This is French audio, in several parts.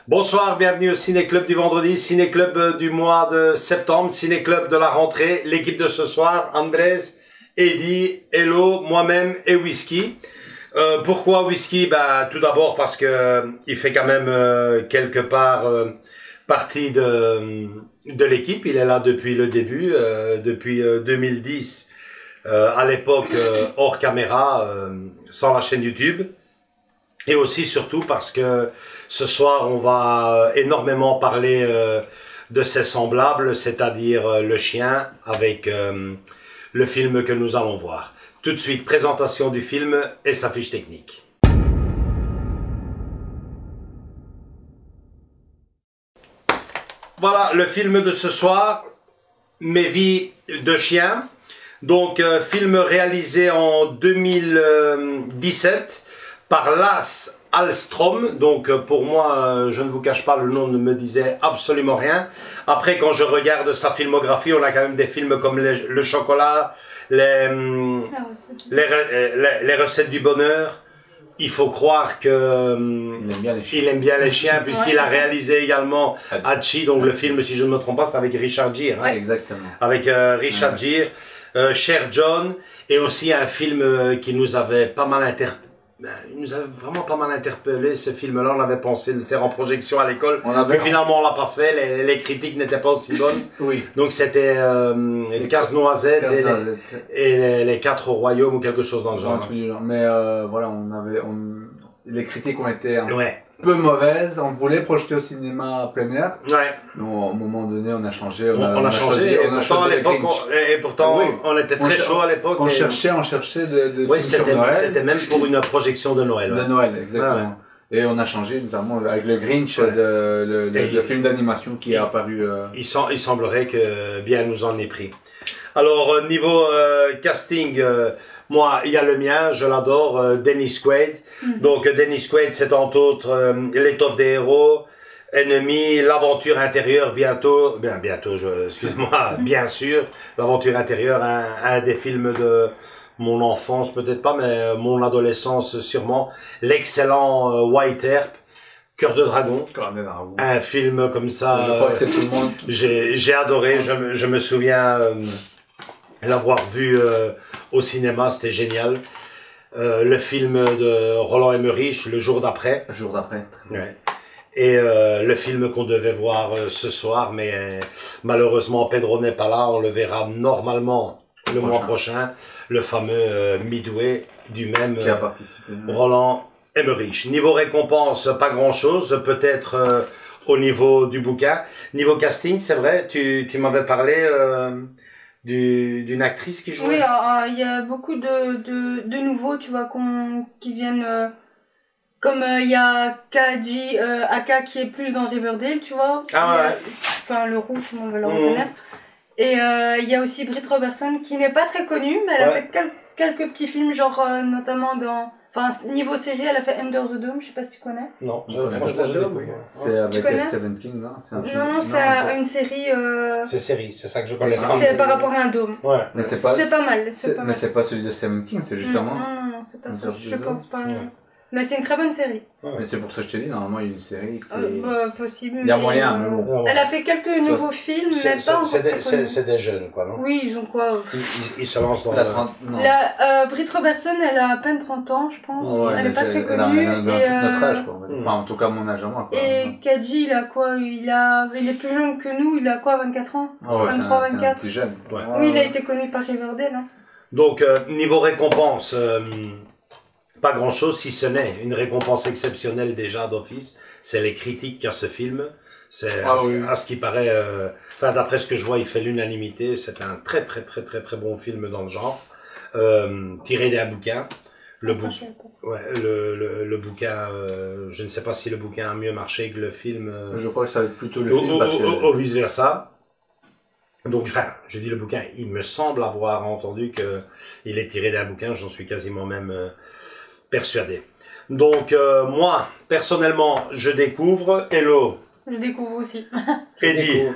Bonsoir, bienvenue au Ciné-Club du vendredi, Ciné-Club du mois de septembre, Ciné-Club de la rentrée. L'équipe de ce soir, Andrés, Eddie, Hello, moi-même et Whisky. Pourquoi Whisky? Ben, tout d'abord parce que il fait quand même quelque part partie de l'équipe. Il est là depuis le début, depuis 2010, à l'époque hors caméra, sans la chaîne YouTube. Et aussi surtout parce que ce soir, on va énormément parler de ses semblables, c'est-à-dire le chien, avec le film que nous allons voir. Tout de suite, présentation du film et sa fiche technique. Voilà, le film de ce soir, Mes vies de chien. Donc, film réalisé en 2017 par Lasse Hallström. Donc pour moi, je ne vous cache pas, le nom ne me disait absolument rien. Après, quand je regarde sa filmographie, on a quand même des films comme le chocolat, les recettes du bonheur. Il faut croire que il aime bien les chiens puisqu'il a réalisé également Hachi, donc le film, si je ne me trompe pas, c'est avec Richard Gere. Hein, ouais, exactement. Avec Richard Gere, Cher John, et aussi un film qui nous avait pas mal il nous avait vraiment pas mal interpellé, ce film-là. On avait pensé le faire en projection à l'école, mais finalement on l'a pas fait. Les critiques n'étaient pas aussi bonnes. Oui. Donc c'était Casse-Noisette et les Quatre Royaumes ou quelque chose dans le genre. Mais voilà, les critiques ont été peu mauvaises. On voulait projeter au cinéma à plein air. Ouais. Donc, au moment donné, on a changé. On a changé. Et pourtant, on était très chaud à l'époque. On cherchait de oui, c'était même pour une projection de Noël. De Noël, exactement. Et on a changé, notamment avec le Grinch, le film d'animation qui est apparu. Il semblerait que bien nous en ait pris. Alors, niveau casting, moi, il y a le mien, je l'adore, Dennis Quaid. Donc, Dennis Quaid, c'est entre autres L'étoffe des héros, Ennemi, L'aventure intérieure, excuse-moi, bien sûr, L'aventure intérieure, un des films de mon enfance, peut-être pas, mais mon adolescence sûrement. L'excellent White Earp, Cœur de dragon, un film comme ça, j'ai adoré, je me souviens l'avoir vu au cinéma, c'était génial. Le film de Roland Emmerich, Le jour d'après. Le jour d'après. Ouais. Et le film qu'on devait voir ce soir, mais malheureusement Pedro n'est pas là, on le verra normalement le mois prochain, le fameux Midway du même qui a participé, Roland Emmerich. Niveau récompense, pas grand chose, peut-être au niveau du bouquin. Niveau casting, c'est vrai, tu m'avais parlé d'une actrice qui joue. Oui, il y a beaucoup de nouveaux, tu vois, qui viennent, comme il y a Kaji Aka qui est plus dans Riverdale, tu vois. Enfin, le roux, tout le monde va le reconnaître. Et il y a aussi Britt Robertson qui n'est pas très connue, mais elle a fait quelques petits films, genre notamment dans... Enfin, niveau série, elle a fait Under the Dome, je sais pas si tu connais. Non, franchement, je l'ai pas. C'est avec Stephen King, non? Non, c'est une série... C'est ça que je connais. C'est par rapport à un dôme. Ouais. Mais c'est pas mal. Mais c'est pas celui de Stephen King, c'est justement... Non, c'est pas ça, je pense pas. Mais c'est une très bonne série. Mais c'est pour ça que je te dis, normalement, il y a une série qui possible. Il y a moyen, mais bon. Elle a fait quelques nouveaux films, mais pas encore très connus. C'est des jeunes, quoi, non? Oui, ils ont quoi? Ils se lancent dans Britt Robertson, elle a à peine 30 ans, je pense. Ouais, elle est pas très connue. Elle a notre âge, quoi. Enfin, en tout cas, mon âge à moi, quoi. Et Kaji, il a quoi? Il est plus jeune que nous, il a quoi, 24 ans? 23, 24? C'est un petit jeune. Oui, il a été connu par Riverdale, hein. Donc, niveau récompense, pas grand chose, si ce n'est une récompense exceptionnelle déjà d'office. C'est les critiques qu'a ce film. C'est à ce qui paraît, enfin d'après ce que je vois, il fait l'unanimité. C'est un très bon film dans le genre, tiré d'un bouquin. le bouquin, je ne sais pas si le bouquin a mieux marché que le film. Je crois que ça va être plutôt le film. Au vice versa. Donc, enfin, je dis le bouquin, il me semble avoir entendu que il est tiré d'un bouquin, j'en suis quasiment même persuadé. Donc, moi, personnellement, je découvre. Hello. Je découvre aussi. Eddie.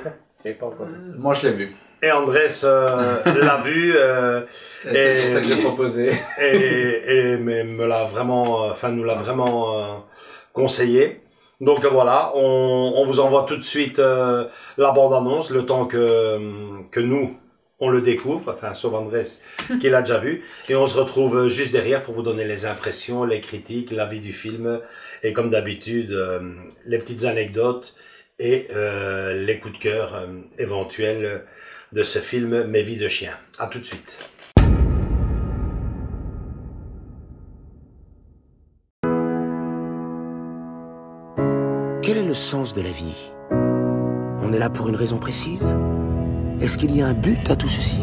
Moi, je l'ai vu. Et Andrés l'a vu. C'est pour ça que j'ai proposé. Et me l'a vraiment, enfin, nous l'a vraiment conseillé. Donc voilà, on vous envoie tout de suite la bande-annonce, le temps que nous, on le découvre, enfin, sauf Andrés qui l'a déjà vu. Et on se retrouve juste derrière pour vous donner les impressions, les critiques, l'avis du film. Et comme d'habitude, les petites anecdotes et les coups de cœur éventuels de ce film Mes vies de chien. À tout de suite. Quel est le sens de la vie? On est là pour une raison précise? Est-ce qu'il y a un but à tout ceci?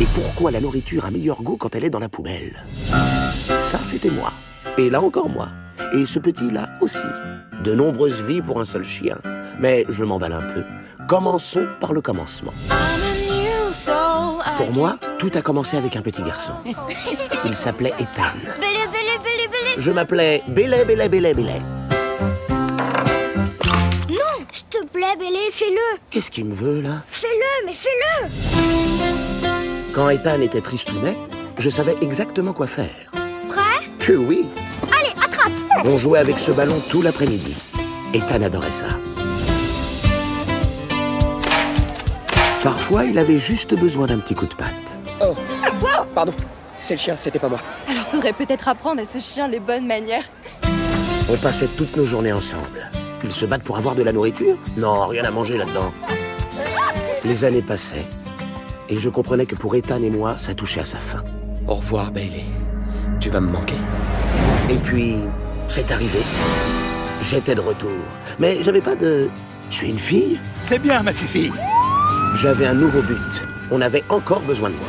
Et pourquoi la nourriture a meilleur goût quand elle est dans la poubelle? Ça, c'était moi. Et là encore moi. Et ce petit-là aussi. De nombreuses vies pour un seul chien. Mais je m'emballe un peu. Commençons par le commencement. Pour moi, tout a commencé avec un petit garçon. Il s'appelait Ethan. Je m'appelais Bélé, Bélé, Bélé, Bélé. S'il te plaît, Bélé, fais-le. Qu'est-ce qu'il me veut, là? Fais-le, mais fais-le. Quand Ethan était tristounet, je savais exactement quoi faire. Prêt? Que oui. Allez, attrape. On jouait avec ce ballon tout l'après-midi. Ethan adorait ça. Parfois, il avait juste besoin d'un petit coup de patte. Oh, pardon, c'est le chien, c'était pas moi. Alors faudrait peut-être apprendre à ce chien les bonnes manières. On passait toutes nos journées ensemble. Ils se battent pour avoir de la nourriture? Non, rien à manger là-dedans. Les années passaient. Et je comprenais que pour Ethan et moi, ça touchait à sa fin. Au revoir, Bailey. Tu vas me manquer. Et puis, c'est arrivé. J'étais de retour. Mais j'avais pas de... Je suis une fille? C'est bien, ma fille. J'avais un nouveau but. On avait encore besoin de moi.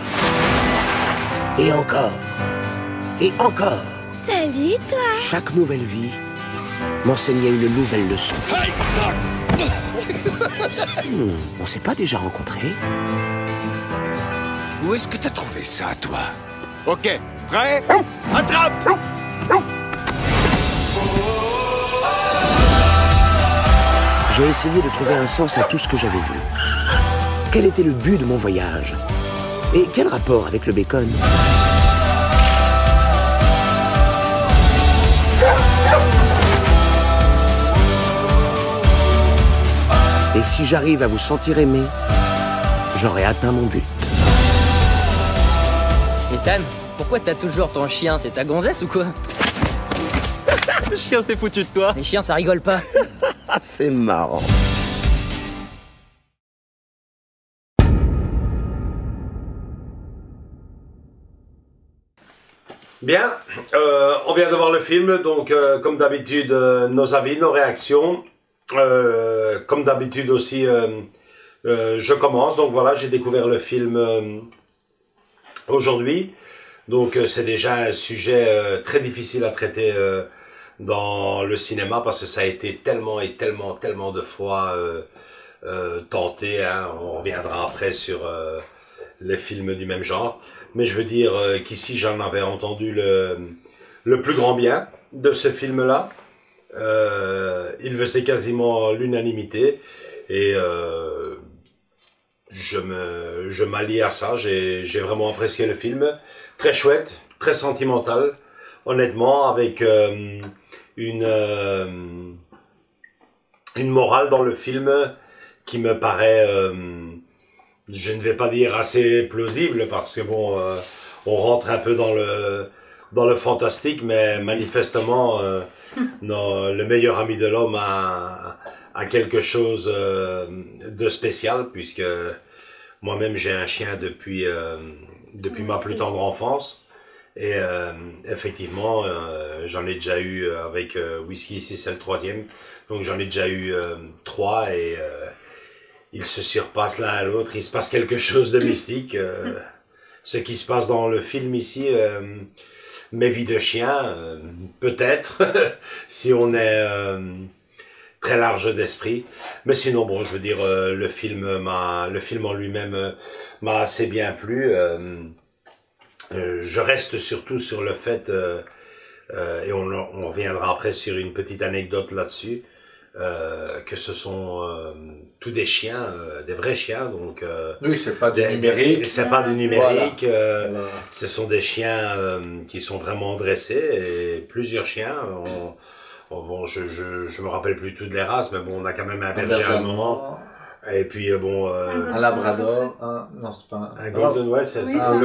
Et encore. Et encore. Salut, toi. Chaque nouvelle vie m'enseignait une nouvelle leçon. On s'est pas déjà rencontrés? Où est-ce que t'as trouvé ça, toi? Ok, prêt? Attrape! J'ai essayé de trouver un sens à tout ce que j'avais vu. Quel était le but de mon voyage? Et quel rapport avec le bacon? Et si j'arrive à vous sentir aimé, j'aurai atteint mon but. Ethan, pourquoi t'as toujours ton chien? C'est ta gonzesse ou quoi? Le chien s'est foutu de toi. Les chiens, ça rigole pas. C'est marrant. Bien, on vient de voir le film, donc comme d'habitude, nos avis, nos réactions. Comme d'habitude aussi, je commence. Donc voilà, j'ai découvert le film aujourd'hui. Donc c'est déjà un sujet très difficile à traiter dans le cinéma parce que ça a été tellement et tellement de fois tenté. Hein. On reviendra après sur les films du même genre. Mais je veux dire qu'ici j'en avais entendu le plus grand bien de ce film-là. Il faisait quasiment l'unanimité et je m'allie à ça. J'ai vraiment apprécié le film. Très chouette, très sentimental, honnêtement, avec une morale dans le film qui me paraît, je ne vais pas dire assez plausible parce que bon, on rentre un peu dans le fantastique, mais manifestement, non, le meilleur ami de l'homme a quelque chose de spécial puisque moi-même j'ai un chien depuis ma plus tendre enfance et effectivement j'en ai déjà eu avec Whisky, ici c'est le 3e, donc j'en ai déjà eu 3 et ils se surpassent l'un à l'autre, il se passe quelque chose de mystique. ce qui se passe dans le film ici, Mes vies de chien, peut-être, si on est très large d'esprit. Mais sinon, bon, je veux dire, le film en lui-même m'a assez bien plu. Je reste surtout sur le fait, et on reviendra après sur une petite anecdote là-dessus, que ce sont tous des chiens, des vrais chiens, donc oui, c'est pas du numérique. C'est pas du numérique. Voilà. Ce sont des chiens qui sont vraiment dressés, et plusieurs chiens. Bon, je me rappelle plus toutes les races, mais bon, on a quand même un berger allemand. Et puis bon, un labrador, non c'est pas un golden, ouais, c'est oui, ça.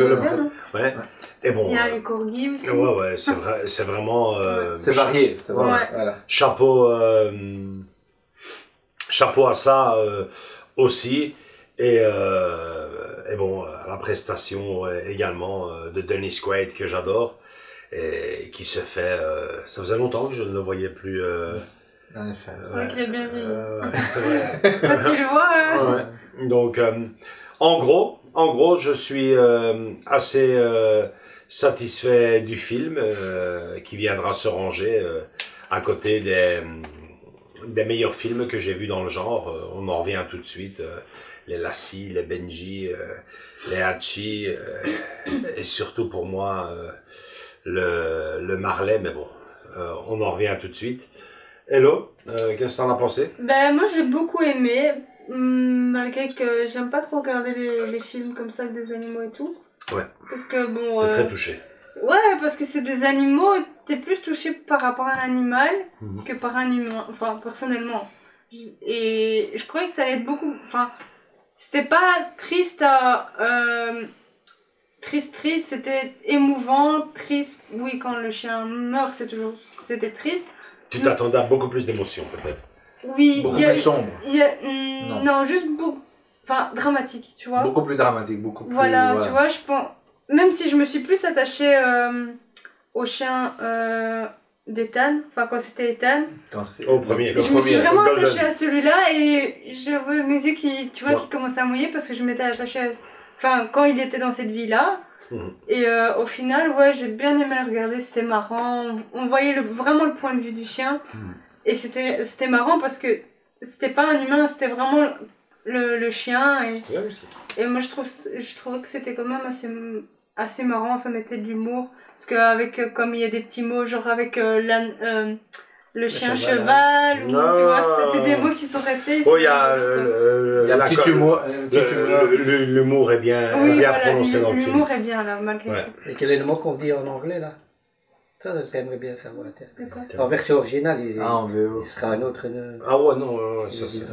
Ouais. Et bon. Il y a les corgis aussi. Ouais, c'est vraiment. C'est varié, c'est vraiment. Ouais. Voilà. Chapeau à ça aussi. Et bon, la prestation également de Dennis Quaid que j'adore et qui se fait. Ça faisait longtemps que je ne le voyais plus. En effet. C'est vrai qu'il est bien vieilli. C'est vrai. Quand tu le vois. Ouais. Donc, en gros, je suis assez satisfait du film qui viendra se ranger à côté des meilleurs films que j'ai vus dans le genre. On en revient tout de suite. Les Lassie, les Benji, les Hachi, et surtout pour moi, le Marley, mais bon, on en revient tout de suite. Hello, qu'est-ce que t'en as pensé? Ben, moi j'ai beaucoup aimé, malgré que j'aime pas trop regarder les films comme ça avec des animaux et tout. Ouais. Parce que bon. T'es très touché. Ouais, parce que c'est des animaux, t'es plus touché par rapport à un animal que par un humain, enfin personnellement. Et je croyais que ça allait être beaucoup. Enfin, c'était pas triste triste, c'était émouvant, triste. Oui, quand le chien meurt, c'était triste. Tu t'attendais à beaucoup plus d'émotions, peut-être. Oui, beaucoup plus sombre. Non, juste beaucoup. Enfin, dramatique, tu vois. Beaucoup plus dramatique, beaucoup plus. Voilà, tu vois, je pense. Même si je me suis plus attachée au chien d'Ethan, enfin quand c'était Ethan. Au premier. Je me suis vraiment attachée à celui-là et j'avais mes yeux qui commençaient à mouiller parce que je m'étais attachée à. Enfin, quand il était dans cette vie-là. Et au final, ouais, j'ai bien aimé le regarder, c'était marrant. On voyait vraiment le point de vue du chien. Et c'était marrant parce que c'était pas un humain, c'était vraiment le chien. Et moi, je trouvais que c'était quand même assez marrant, ça mettait de l'humour. Parce qu'avec, comme il y a des petits mots, genre avec le chien cheval, ou tu vois, c'était des mots qui sont restés. Oh, il y a un petit humour. L'humour est bien, prononcé dans le film. L'humour est bien là, malgré tout. Et quel est le mot qu'on dit en anglais là? Ça, j'aimerais bien savoir. D'accord. En version originale, il sera un autre. Ah ouais, non, ça c'est.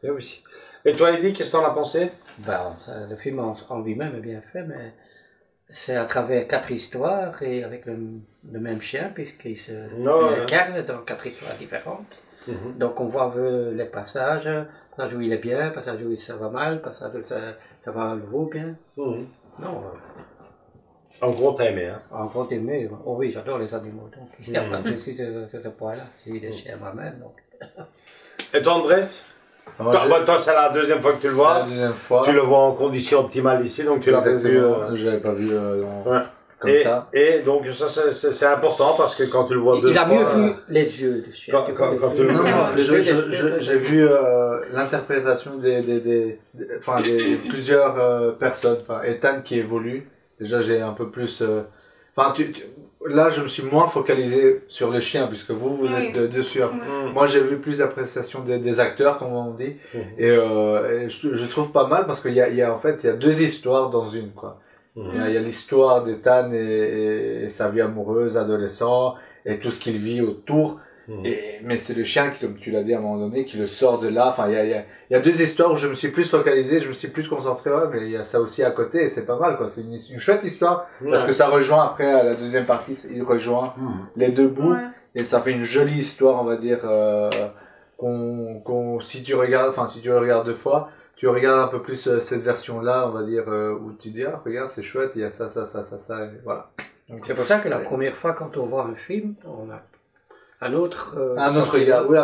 Oui, aussi. Et toi, Eddie, qu'est-ce que t'en as pensé? Le film en lui-même est bien fait, mais c'est à travers 4 histoires et avec le même chien, puisqu'il se incarne dans 4 histoires différentes. Donc on voit les passages, passage où il est bien, passage où ça va mal, passage où ça va à nouveau bien. Non. En gros, t'as aimé, hein? En gros, t'as aimé. Oh oui, j'adore les animaux, donc il n'y a pas de souci sur ce point-là. J'ai eu des chiens moi-même, donc. Et toi, Andrés? Toi, c'est la deuxième fois que tu le vois. C'est la deuxième fois. Tu le vois en conditions optimales ici, donc tu l'as pas vu. Je l'avais pas vu comme ça. Et donc, ça, c'est important parce que quand tu le vois deux fois. Il a mieux vu les yeux du chien. Quand tu le vois. J'ai vu l'interprétation des plusieurs personnes. Enfin, Ethan qui évolue. Déjà, j'ai un peu plus. Là, je me suis moins focalisé sur le chien, puisque vous êtes dessus. Moi, j'ai vu plus l'appréciation des acteurs, comme on dit. Et je trouve pas mal, parce qu'il y a 2 histoires dans une, quoi. Il y a l'histoire d'Ethan et sa vie amoureuse, adolescent, et tout ce qu'il vit autour. Mais c'est le chien qui, comme tu l'as dit à un moment donné, qui le sort de là. Enfin, il y a 2 histoires où je me suis plus focalisé, je me suis plus concentré, mais il y a ça aussi à côté, et c'est pas mal, quoi. C'est une chouette histoire, parce que ça rejoint après, à la deuxième partie, il rejoint les 2 bouts, et ça fait une jolie histoire, on va dire, si tu le regardes 2 fois, tu regardes un peu plus cette version-là, on va dire, où tu dis, ah, regarde, c'est chouette, il y a ça, et voilà. C'est pour ça que la première fois, quand on voit un film, un autre regard, oui,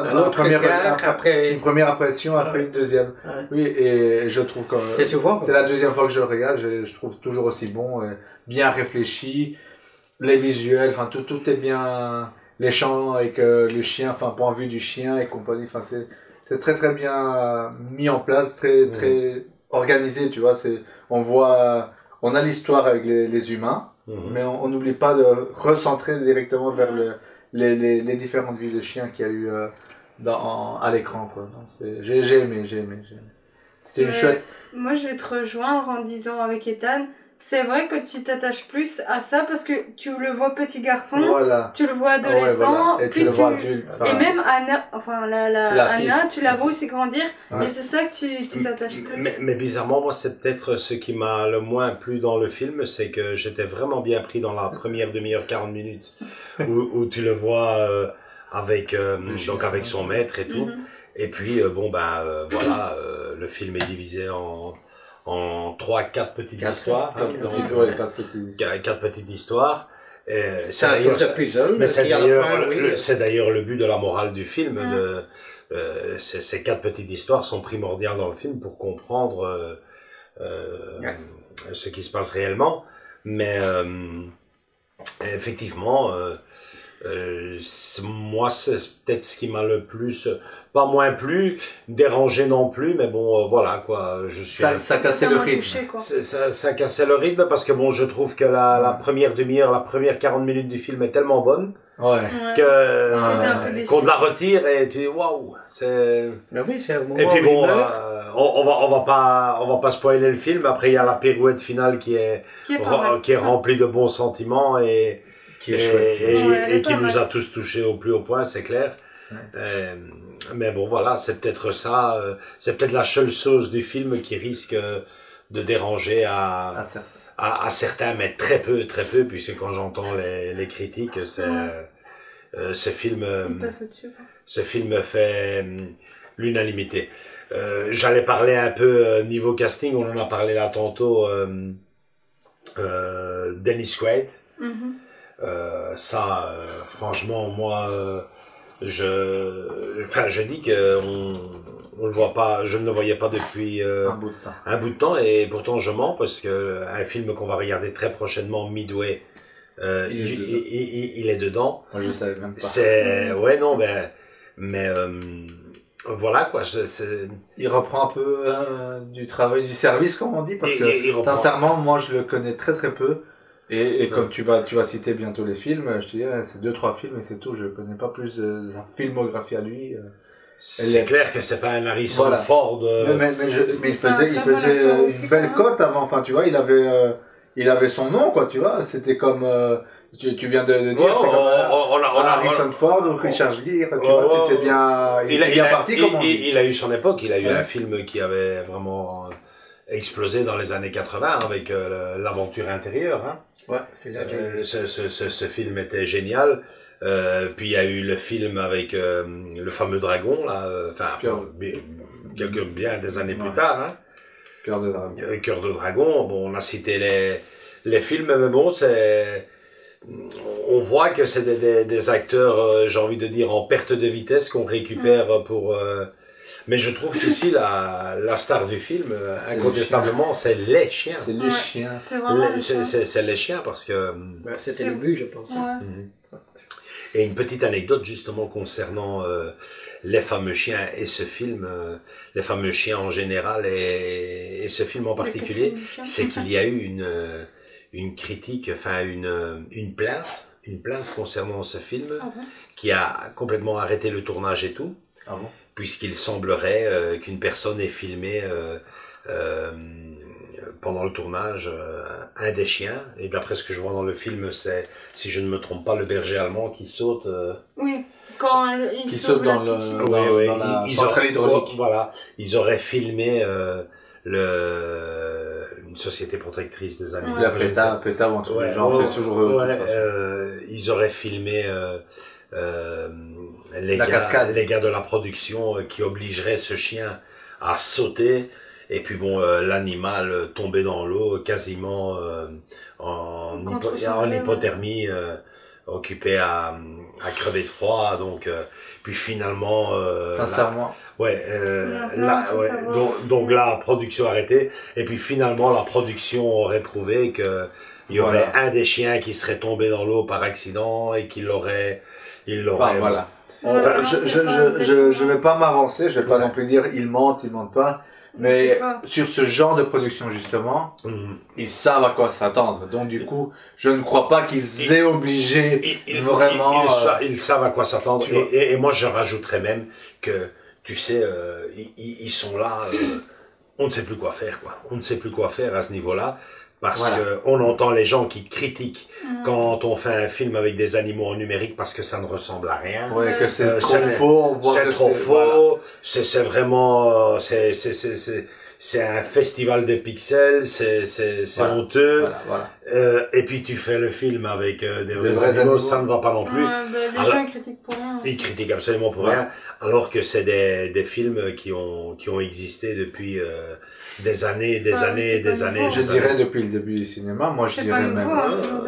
une première impression, après une deuxième. Ouais. Oui, et je trouve que c'est la deuxième fois que je le regarde, je trouve toujours aussi bon, bien réfléchi, les visuels, enfin tout est bien, les chants avec le chien, enfin point de vue du chien et compagnie, enfin c'est très très bien mis en place, très organisé, tu vois, on a l'histoire avec les humains, mais on n'oublie pas de recentrer directement vers les différentes vies de chiens qu'il y a eu à l'écran, quoi. J'ai aimé. C'était une chouette. Moi, je vais te rejoindre en disant avec Ethan, c'est vrai que tu t'attaches plus à ça parce que tu le vois petit garçon, tu le vois adolescent, et puis tu le vois adulte. Et même Anna, enfin Anna, tu la vois aussi grandir, et c'est ça que tu t'attaches plus. Mais bizarrement, moi, c'est peut-être ce qui m'a le moins plu dans le film, c'est que j'étais vraiment bien pris dans la première demi-heure, 40 minutes, où tu le vois avec son maître et tout. Et puis, voilà, le film est divisé en 3-4 petites histoires. 4 petites histoires. C'est d'ailleurs le but de la morale du film. Ces 4 petites histoires sont primordiales dans le film pour comprendre ce qui se passe réellement. Mais effectivement, moi, c'est peut-être ce qui m'a le plus, pas moins plu, dérangé non plus, mais bon, voilà, quoi, je suis... Ça cassait le rythme. Ça cassait le rythme parce que bon, je trouve que la première demi-heure, la première 40 minutes du film est tellement bonne. Qu'on te la retire et tu dis waouh, c'est... Et puis bon, on va pas spoiler le film. Après, il y a la pirouette finale qui est remplie de bons sentiments et qui nous a tous touchés au plus haut point, c'est clair. Mais bon, voilà, c'est peut-être ça, c'est peut-être la seule chose du film qui risque de déranger à certains, mais très peu, puisque quand j'entends les critiques, ce film fait l'unanimité. J'allais parler un peu niveau casting, on en a parlé là tantôt, Dennis Quaid. Franchement, moi, je dis que on le voit pas, je ne le voyais pas depuis un bout de temps, et pourtant je mens parce que un film qu'on va regarder très prochainement, Midway, il est dedans. Moi, je savais même pas. Mais voilà quoi. Il reprend un peu du travail du service, comme on dit, parce que sincèrement, moi, je le connais très très peu. Et comme tu vas citer bientôt les films, je te dis, c'est 2-3 films et c'est tout. Je connais pas plus de sa filmographie à lui. C'est clair que c'est pas un Harrison Ford. Mais il faisait une belle cote avant. Enfin, tu vois, il avait son nom, quoi. Tu vois, c'était comme tu viens de dire, c'est comme Harrison Ford ou Richard Gere. Tu vois, c'était bien. Il est bien parti. Il a eu son époque. Il a eu un film qui avait vraiment explosé dans les années 80 avec l'aventure intérieure. Hein. Ce film était génial. Puis il y a eu le film avec le fameux dragon là, bien des années plus tard. Hein. Cœur de dragon. Cœur de dragon. Bon, on a cité les films, mais bon, on voit que c'est des acteurs, j'ai envie de dire, en perte de vitesse qu'on récupère pour. Mais je trouve qu'ici, la star du film, incontestablement, c'est les chiens. C'est les chiens. C'est les chiens parce que... C'était le but, je pense. Et une petite anecdote justement concernant les fameux chiens et ce film, les fameux chiens en général et ce film en particulier, c'est qu'il y a eu une critique, enfin une plainte concernant ce film qui a complètement arrêté le tournage et tout. Puisqu'il semblerait qu'une personne ait filmé pendant le tournage un des chiens, et d'après ce que je vois dans le film, c'est, si je ne me trompe pas, le berger allemand qui saute... Oui, quand il saute dans la centrale hydraulique. Voilà, ils auraient filmé une société protectrice des animaux. La PETA ou un truc du genre, c'est toujours eux. Ils auraient filmé... les gars de la production qui obligeraient ce chien à sauter, et puis bon, l'animal tombait dans l'eau quasiment en hypothermie, occupé à crever de froid, donc puis finalement sincèrement donc la production arrêtée, et puis finalement la production aurait prouvé que il y aurait un des chiens qui serait tombé dans l'eau par accident et qu'il l'aurait voilà. Je vais pas m'avancer, je vais pas non plus dire ils mentent pas. Mais sur ce genre de production, justement, ils savent à quoi s'attendre. Donc, du coup, je ne crois pas qu'ils aient obligé vraiment... Ils savent à quoi s'attendre. Et moi, je rajouterais même que, tu sais, ils sont là, on ne sait plus quoi faire, quoi. On ne sait plus quoi faire à ce niveau-là. Parce que on entend les gens qui critiquent quand on fait un film avec des animaux en numérique parce que ça ne ressemble à rien. Ouais, que c'est trop faux, on voit que c'est trop faux. C'est vraiment, c'est un festival de pixels, c'est honteux. Et puis tu fais le film avec des vrais animaux, ça ne va pas non plus. Les gens critiquent pour rien. Ils critiquent absolument pour rien, alors que c'est des films qui ont existé depuis des années. Je dirais depuis le début du cinéma, moi je dirais même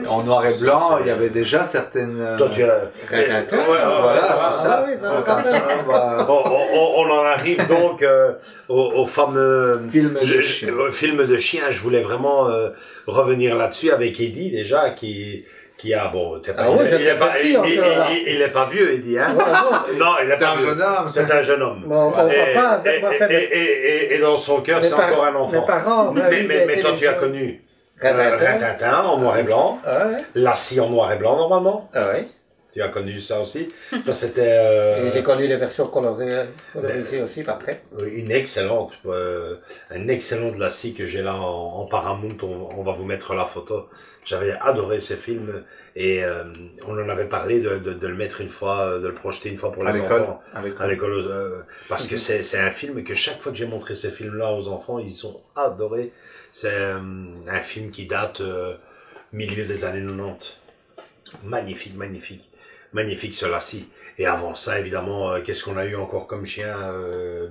en noir et blanc, il y avait déjà certaines... Toi tu as... Voilà, c'est ça. On en arrive donc au fameux film de chien. Je voulais vraiment revenir là-dessus avec Eddie déjà qui a il est pas vieux Eddie hein. Non, il est pas vieux. C'est un jeune homme. Et dans son cœur c'est encore un enfant. Mais toi tu as connu Rintintin en noir et blanc, Lassie en noir et blanc normalement. Tu as connu ça aussi. Ça c'était. J'ai connu les versions colorisées aussi après. Une excellente, un excellent de Lassie que j'ai là en Paramount. On va vous mettre la photo. J'avais adoré ce film et on en avait parlé de le mettre une fois, de le projeter une fois pour les enfants à l'école, parce que c'est un film que chaque fois que j'ai montré ce film-là aux enfants, ils ont adoré. C'est un film qui date milieu des années 90. Magnifique ce Lassie. Et avant ça, évidemment, qu'est-ce qu'on a eu encore comme chien?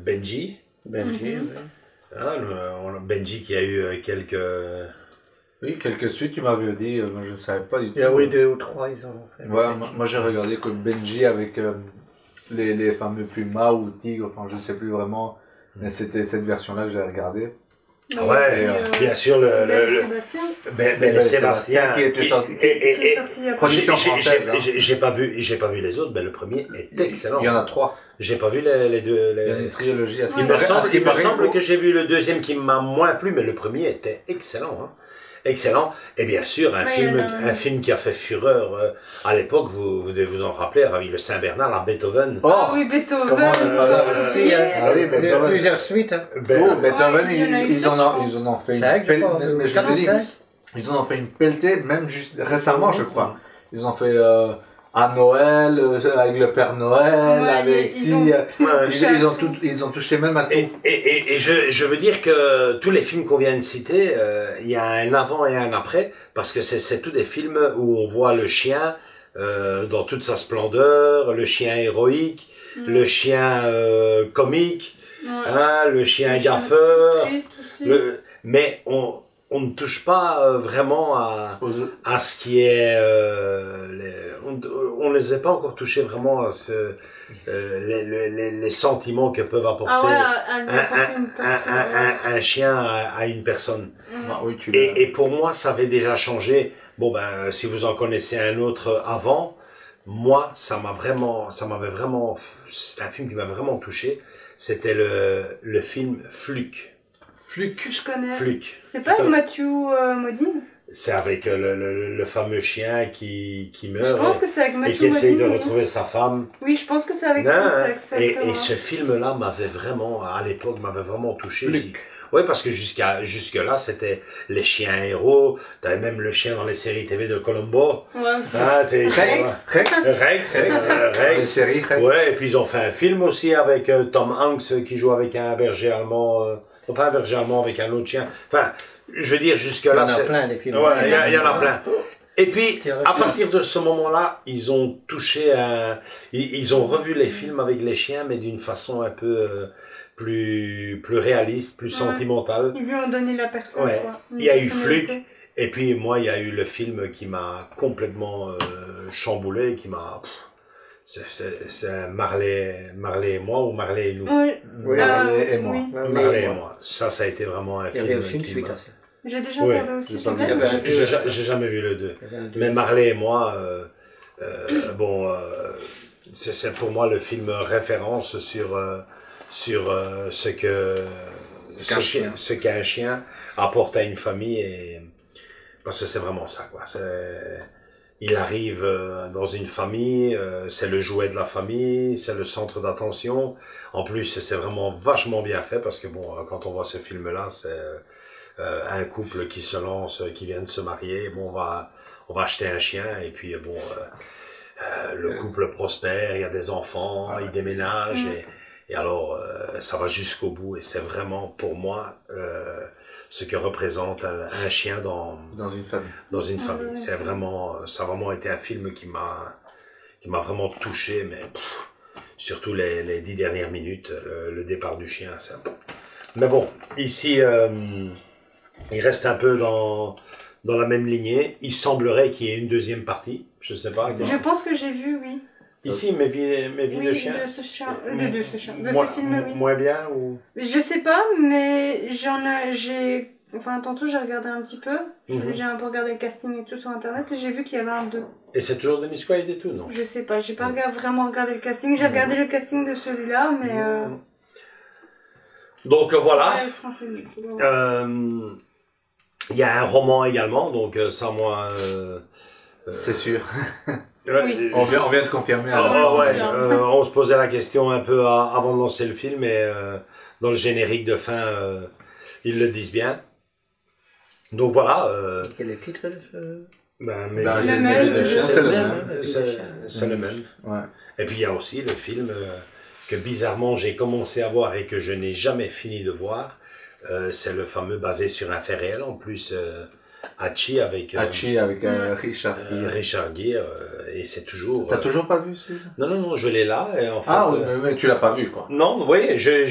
Benji. Oui. Benji qui a eu quelques... Oui, quelques suites, tu m'avais dit, je ne savais pas du tout. Il y a 2 ou 3, ils en ont fait. Ouais, moi j'ai regardé que Benji avec les fameux pumas ou tigres, enfin je ne sais plus vraiment, mais c'était cette version-là que j'ai regardée. Bien sûr, le Sébastien qui était sorti. Production française. J'ai pas vu les autres, mais le premier est excellent. Il y en a 3. J'ai pas vu les deux. Il y a une trilogie. Il me semble que j'ai vu le deuxième qui m'a moins plu, mais le premier était excellent. Hein. Excellent. Et bien sûr, un film qui a fait fureur à l'époque, vous devez vous en rappeler, avec le Saint-Bernard, la Beethoven. Oui, Beethoven. Il y a plusieurs suites. Beethoven, ils en ont fait une pelletée. Ils en ont fait une pelletée, même juste récemment, je crois. Ils ont fait à Noël, avec le Père Noël, avec ils ont touché même à tout. Et je veux dire que tous les films qu'on vient de citer, il y a un avant et un après, parce que c'est tous des films où on voit le chien dans toute sa splendeur, le chien héroïque, le chien comique, le chien gaffeur, mais on ne touche pas vraiment à ce qui est on ne les a pas encore touchés vraiment à les sentiments que peuvent apporter un chien à une personne. Et pour moi ça avait déjà changé. Bon ben si vous en connaissez un autre avant, moi ça m'avait vraiment, c'était un film qui m'a vraiment touché. C'était le film Fluke. Je connais. Fluke. C'est pas Matthew Modine? C'est avec le fameux chien qui meurt. Je pense que c'est avec Matthew Modine. Et qui essaye de retrouver sa femme. Oui, je pense que c'est avec lui. Et ce film-là m'avait vraiment, à l'époque, touché. Oui, parce que jusque-là, c'était les chiens héros. T'avais même le chien dans les séries TV de Columbo. Rex. Ouais, et puis ils ont fait un film aussi avec Tom Hanks qui joue avec un berger allemand. Pas un berger allemand, avec un autre chien. Enfin, je veux dire, jusque-là... Il y en a plein, les films. Ouais, il y en a plein. Et puis, à partir de ce moment-là, ils ont touché ils ont revu les films avec les chiens, mais d'une façon un peu plus réaliste, plus sentimentale. Ils lui ont donné la personne, quoi. Il y a eu Fluke. Et puis moi, il y a eu le film qui m'a complètement chamboulé, qui m'a... C'est Marley et moi ou Marley et nous. Oui, Marley et moi. Oui. Marley et moi. Ça a été vraiment un film. Il y avait aussi une suite à ça. J'ai déjà regardé aussi. J'ai jamais vu le 2. Mais Marley et moi, c'est pour moi le film référence sur ce qu'un chien apporte à une famille, et parce que c'est vraiment ça, quoi. Il arrive dans une famille, c'est le jouet de la famille, c'est le centre d'attention. En plus, c'est vraiment vachement bien fait, parce que bon, quand on voit ce film-là, c'est un couple qui se lance, qui vient de se marier. Bon, on va acheter un chien, et puis bon, le couple prospère, il y a des enfants, ils déménagent, et alors ça va jusqu'au bout, et c'est vraiment pour moi ce que représente un chien dans une famille. Dans une famille. Ça a vraiment été un film qui m'a vraiment touché, mais surtout les 10 dernières minutes, le départ du chien. Mais bon, ici, il reste un peu dans la même lignée. Il semblerait qu'il y ait une deuxième partie. Je sais pas. Je pense que j'ai vu, oui. Ici, mes vies de chien. De ce film, oui. Moins bien ou... Je sais pas, mais tantôt j'ai regardé un petit peu. J'ai un peu regardé le casting et tout sur internet, et j'ai vu qu'il y avait un 2. Et c'est toujours Dennis Quaid et tout, non? Je sais pas, j'ai pas vraiment regardé le casting. J'ai regardé le casting de celui-là, mais... Donc voilà. Ouais, il y a un roman également, donc ça, moi... c'est sûr. Oui. On vient de confirmer. On se posait la question un peu avant de lancer le film, et dans le générique de fin, ils le disent bien. Donc voilà. Quel est le titre de ce... C'est le même. Ouais. Et puis il y a aussi le film que bizarrement j'ai commencé à voir et que je n'ai jamais fini de voir. C'est le fameux basé sur un fait réel, en plus. Hachi avec Richard Gere. Richard Gere, et c'est toujours... T'as toujours pas vu celui-là? Non, je l'ai là, et en fait... mais tu l'as pas vu, quoi. Non, oui, j'ai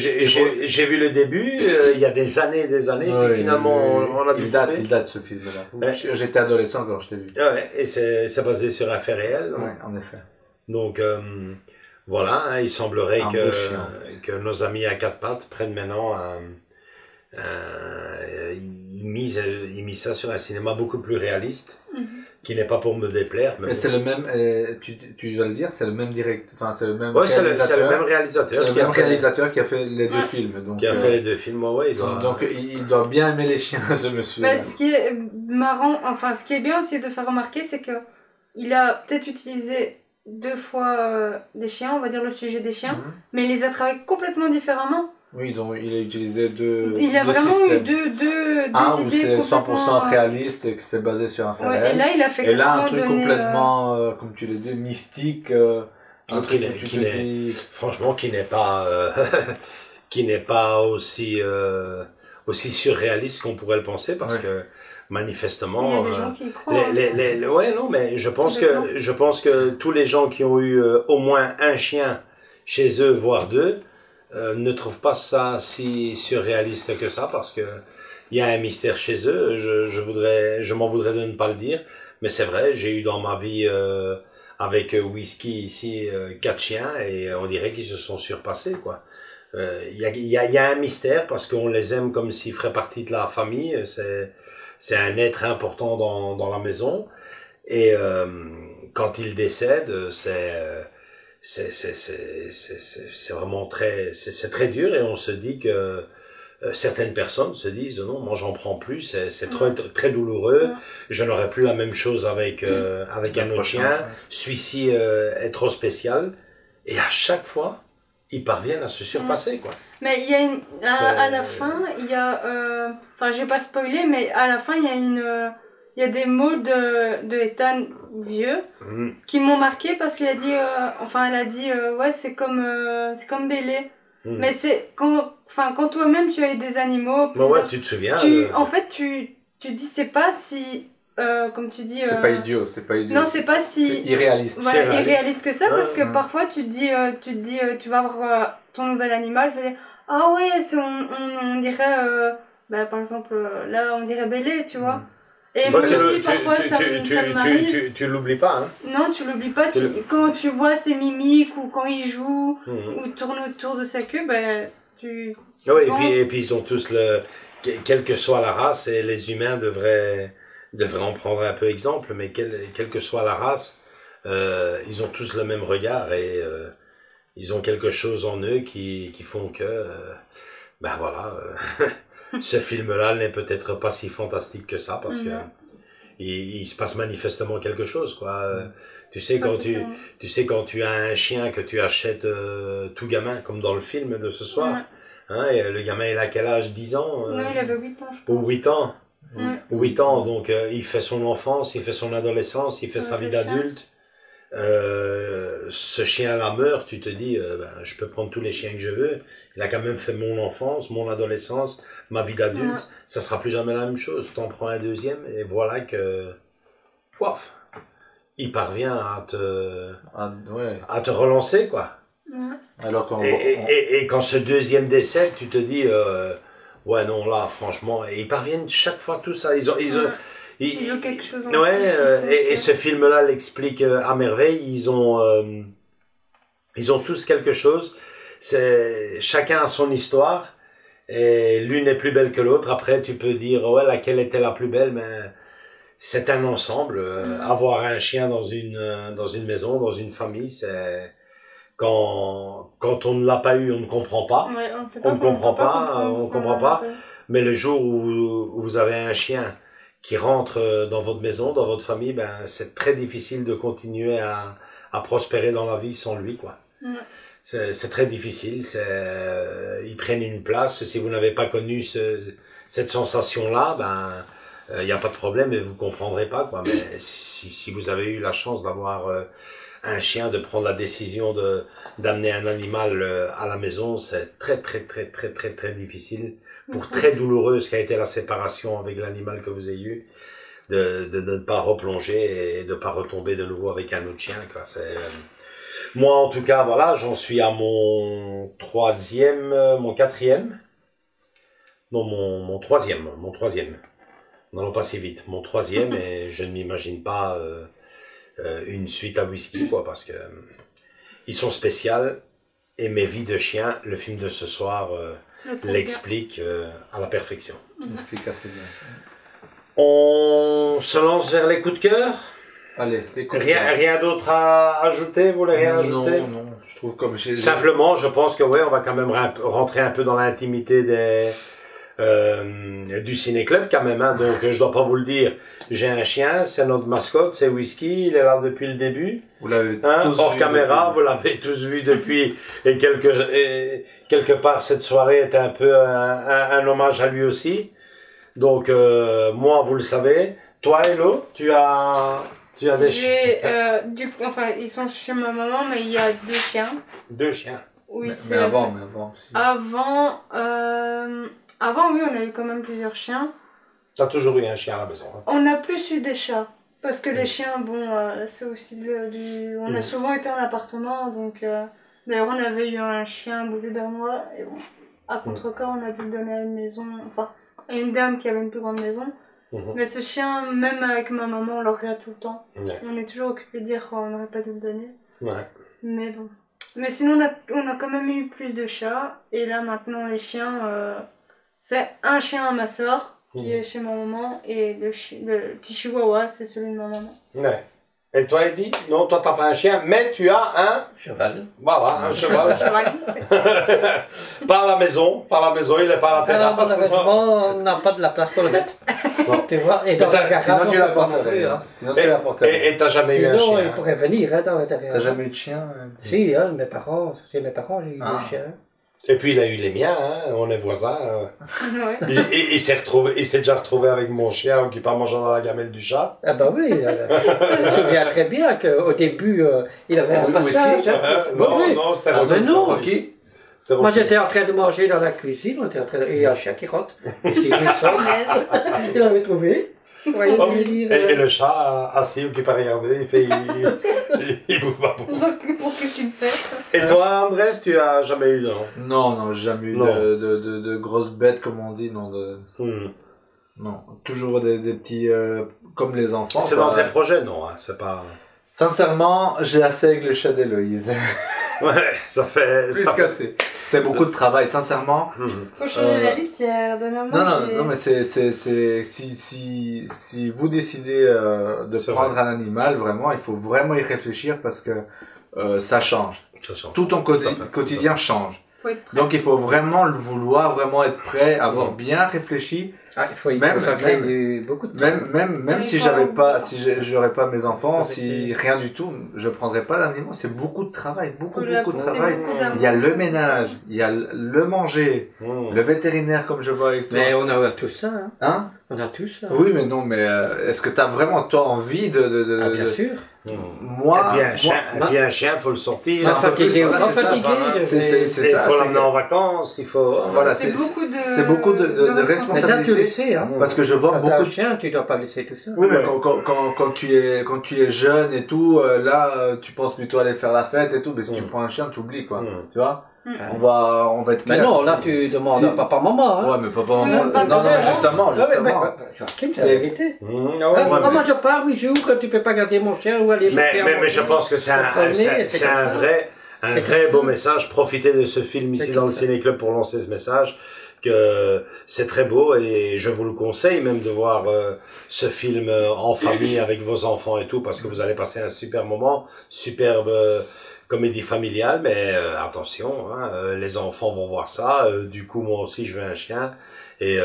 vu le début, il y a des années, puis finalement on a il date ce film-là. J'étais adolescent quand je l'ai vu. Ouais, et c'est basé sur un fait réel. Ouais, en effet. Donc, voilà, hein, il semblerait que nos amis à quatre pattes prennent maintenant il mise ça sur un cinéma beaucoup plus réaliste, qui n'est pas pour me déplaire. Mais c'est le même, tu dois le dire, c'est le même directeur, enfin c'est le même réalisateur. C'est le même réalisateur. C'est le même réalisateur qui a fait les deux films. Donc, qui a fait les deux films, ouais. Donc il doit bien aimer les chiens, ce monsieur. Ce qui est marrant, enfin ce qui est bien aussi de faire remarquer, c'est que il a peut-être utilisé 2 fois des chiens, on va dire le sujet des chiens, mais il les a travaillés complètement différemment. Oui, il a utilisé deux Il a vraiment systèmes. eu deux où idées c'est complètement 100% réaliste et que c'est basé sur un fait réel. Et là, il a fait un truc complètement, comme tu l'as dit, mystique. Un truc franchement, qui n'est pas, qui n'est pas aussi surréaliste qu'on pourrait le penser, parce que manifestement, il y a des gens qui y croient. Ouais, non, mais je pense que tous les gens qui ont eu au moins un chien chez eux, voire 2, ne trouvent pas ça si surréaliste que ça, parce que il y a un mystère chez eux. Je m'en voudrais de ne pas le dire, mais c'est vrai, j'ai eu dans ma vie avec Whisky ici 4 chiens, et on dirait qu'ils se sont surpassés, quoi. Il y a un mystère, parce qu'on les aime comme s'ils feraient partie de la famille. C'est un être important dans la maison, et quand ils décèdent, c'est vraiment c'est très dur, et on se dit que certaines personnes se disent non, moi j'en prends plus, c'est très douloureux, je n'aurai plus la même chose avec un autre chien, celui-ci est trop spécial, et à chaque fois ils parviennent à se surpasser, quoi. Mais il y a à la fin, il y a enfin je vais pas spoiler, mais à la fin il y a des mots de Ethan vieux qui m'ont marqué, parce qu'il a dit elle a dit ouais, c'est comme Bélé. Mais c'est quand toi-même tu as eu des animaux, ouais, tu te souviens, en fait tu dis, c'est pas si comme tu dis c'est pas idiot. Non, c'est pas si c'est irréaliste. Ouais, irréaliste que ça, parce que parfois tu te dis tu vas avoir ton nouvel animal, tu vas dire ah ouais, on dirait par exemple là on dirait Bélé, tu vois. Et moi aussi, parfois, ça m'arrive. Tu l'oublies pas, hein? Non, tu l'oublies pas. Quand tu vois ses mimiques ou quand il joue ou tourne autour de sa queue, ben, tu et puis ils ont tous quelle que soit la race, et les humains devraient en prendre un peu exemple, mais quelle que soit la race, ils ont tous le même regard et ils ont quelque chose en eux qui font que, ben voilà, ce film-là n'est peut-être pas si fantastique que ça parce que il se passe manifestement quelque chose, quoi. Tu sais quand tu as un chien que tu achètes tout gamin, comme dans le film de ce soir. Hein, et le gamin, il a quel âge? 10 ans? Non, il avait 8 ans, je pense. Ou 8 ans. 8 ans, donc il fait son enfance, il fait son adolescence, il fait sa vie d'adulte. Ce chien-là meurt, tu te dis, je peux prendre tous les chiens que je veux. Il a quand même fait mon enfance, mon adolescence, ma vie d'adulte. Ça sera plus jamais la même chose. T'en prends un deuxième et voilà que, pouf, il parvient à te relancer, quoi. Alors et quand ce deuxième décède, tu te dis, ouais, non, là, franchement, et ils parviennent chaque fois tout ça. Ils ont quelque chose en plus. Et ce film-là l'explique à merveille. Ils ont tous quelque chose. Chacun a son histoire. Et l'une est plus belle que l'autre. Après, tu peux dire, ouais, laquelle était la plus belle, mais c'est un ensemble. Avoir un chien dans une maison, dans une famille, c'est... Quand on ne l'a pas eu, on ne comprend pas. Ouais, on ne comprend pas. Mais le jour où vous avez un chien qui rentre dans votre maison, dans votre famille, ben, c'est très difficile de continuer à prospérer dans la vie sans lui, quoi. C'est très difficile. Ils prennent une place. Si vous n'avez pas connu cette sensation-là, ben, y a pas de problème et vous comprendrez pas, quoi. Mais si vous avez eu la chance d'avoir un chien, de prendre la décision d'amener un animal à la maison, c'est très très très très très très difficile, pour très douloureuse qu'a été la séparation avec l'animal que vous avez eu, de ne pas replonger et de pas retomber de nouveau avec un autre chien, quoi. Moi en tout cas, voilà, j'en suis à mon quatrième, non, mon troisième, n'allons pas si vite, mon troisième, et je ne m'imagine pas une suite à Whisky, quoi, parce que ils sont spéciales, et mes vies de chien, le film de ce soir l'explique à la perfection. L'explique assez bien. On se lance vers les coups de cœur. Allez, les coups de cœur. Rien d'autre à ajouter? Vous voulez rien ajouter? Non, je trouve comme simplement, je pense que ouais, on va quand même rentrer un peu dans l'intimité du ciné-club quand même, hein. Donc je dois pas vous le dire, j'ai un chien, c'est notre mascotte, c'est Whisky, il est là depuis le début. Vous l'avez tous hors vu caméra, depuis. vous l'avez tous vu depuis, et quelque part cette soirée était un peu un hommage à lui aussi. Donc moi, vous le savez, toi Hello, tu as des chiens. Enfin, ils sont chez ma maman, mais il y a 2 chiens. 2 chiens. Oui, mais avant aussi. Avant, oui, on a eu quand même plusieurs chiens. T'as toujours eu un chien à la maison, hein? On a plus eu des chats. Parce que les chiens, bon, c'est aussi on a souvent été en appartement, donc... D'ailleurs, on avait eu un chien boulet bernois, et bon, à contre-corps, on a dû le donner à une maison, enfin, à une dame qui avait une plus grande maison. Mais ce chien, même avec ma maman, on le regrette tout le temps. On est toujours occupé de dire qu'on n'aurait pas dû le donner. Mais bon. Mais sinon, on a quand même eu plus de chats, et là, maintenant, les chiens... c'est un chien à ma soeur qui est chez ma maman, et le petit chihuahua, c'est celui de ma maman. Ouais. Et toi, Eddie? Non, toi, t'as pas un chien, mais tu as un cheval. Voilà, un cheval. Pas à la maison, il est pas à la terrasse. Malheureusement, on n'a pas de la place pour le mettre. Tu vois, et dans la sinon tu l'apporterais. Sinon tu l'apporterais. Et t'as jamais eu un chien? Sinon, il pourrait venir, hein, dans la terrasse. T'as jamais eu de chien? Si, hein, chez mes parents, j'ai eu des chiens. Et puis il a eu les miens, hein, on est voisins. Il s'est déjà retrouvé avec mon chien occupé à manger dans la gamelle du chat. Ah bah oui, je me souviens très bien qu'au début, il avait un passage. Non, c'était Rocky. Moi j'étais en train de manger dans la cuisine, et il y a un chien qui rentre. Je dis, il avait trouvé. Et le chat assis occupé à regarder, il bouge pas beaucoup. Pour qu'est-ce que tu me fais? Et toi, Andrés, tu as jamais eu, non? Non, jamais eu de grosses bêtes, comme on dit, non. Non, toujours des petits, comme les enfants. C'est dans tes projets, non, hein, c'est pas... Sincèrement, j'ai assez avec le chat d'Héloïse. Ouais, ça fait... Plus qu'assez. C'est beaucoup de travail, sincèrement. Faut changer la litière, dernièrement. Non, mais si vous décidez de prendre un animal, vraiment, il faut vraiment y réfléchir parce que ça change. Tout ton quotidien change. Donc il faut vraiment le vouloir, vraiment être prêt, avoir bien réfléchi. Ah, il faut y consacrer beaucoup de temps. Même si j'aurais pas mes enfants, si rien du tout, je prendrais pas d'animaux. C'est beaucoup de travail, beaucoup de travail. Il y a le ménage, il y a le manger, le vétérinaire comme je vois avec toi. Mais on a tout ça, hein. Hein? On a tout ça. Oui, mais non, mais est-ce que t'as vraiment toi envie de... Ah, bien sûr. Moi, un chien, faut le sortir. Sans fatiguer, c'est ça. Il faut l'emmener en vacances, il faut... Voilà, c'est beaucoup de responsabilités. Mais ça, tu le sais, hein. Parce que je vois beaucoup de chiens, tu dois pas laisser tout ça. Oui, mais quand tu es jeune et tout, là, tu penses plutôt aller faire la fête et tout, mais si tu prends un chien, tu oublies, quoi. Tu vois? On va être clair. Mais non, là, tu demandes à papa, maman, hein. Ouais, mais papa, maman. Non, justement. Joachim, c'est la vérité. Maman, je pars 8 jours, tu peux pas garder mon chien ou aller mais je pense que c'est un vrai beau message. Profitez de ce film ici dans le Ciné Club pour lancer ce message. Que c'est très beau et je vous le conseille même de voir ce film en famille avec vos enfants et tout parce que vous allez passer un super moment, superbe comédie familiale, mais attention, hein, les enfants vont voir ça, du coup moi aussi je veux un chien et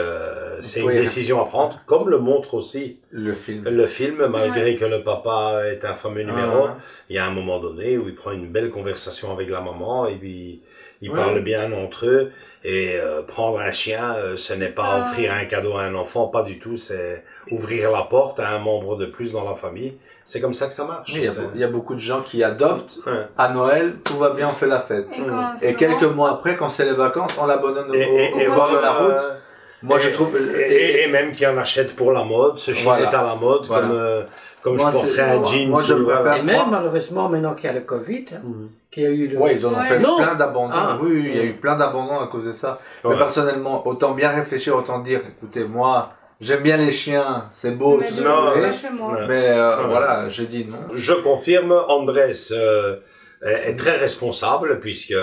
c'est une décision à prendre, comme le montre aussi le film malgré que le papa est un fameux numéro, il y a un moment donné où il prend une belle conversation avec la maman et puis ils parlent bien entre eux et prendre un chien, ce n'est pas offrir un cadeau à un enfant, pas du tout, c'est ouvrir la porte à un membre de plus dans la famille. C'est comme ça que ça marche. Oui, il y a beaucoup de gens qui adoptent à Noël, tout va bien, on fait la fête. Et quelques mois après, quand c'est les vacances, on l'abandonne au bord de la route. Moi, je trouve... Et même qui en achètent pour la mode, ce chien est à la mode, comme je porterais un jean. Moi, je préfère... Et même, malheureusement, maintenant qu'il y a le Covid, qu'il y a eu le... Ouais, ils en ont fait plein d'abandons. Oui, il y a eu plein d'abandons à cause de ça. Mais personnellement, autant bien réfléchir, autant dire, écoutez, moi... J'aime bien les chiens, c'est beau, tout ça. Mais voilà, je dis non. Je confirme, Andrés est très responsable puisque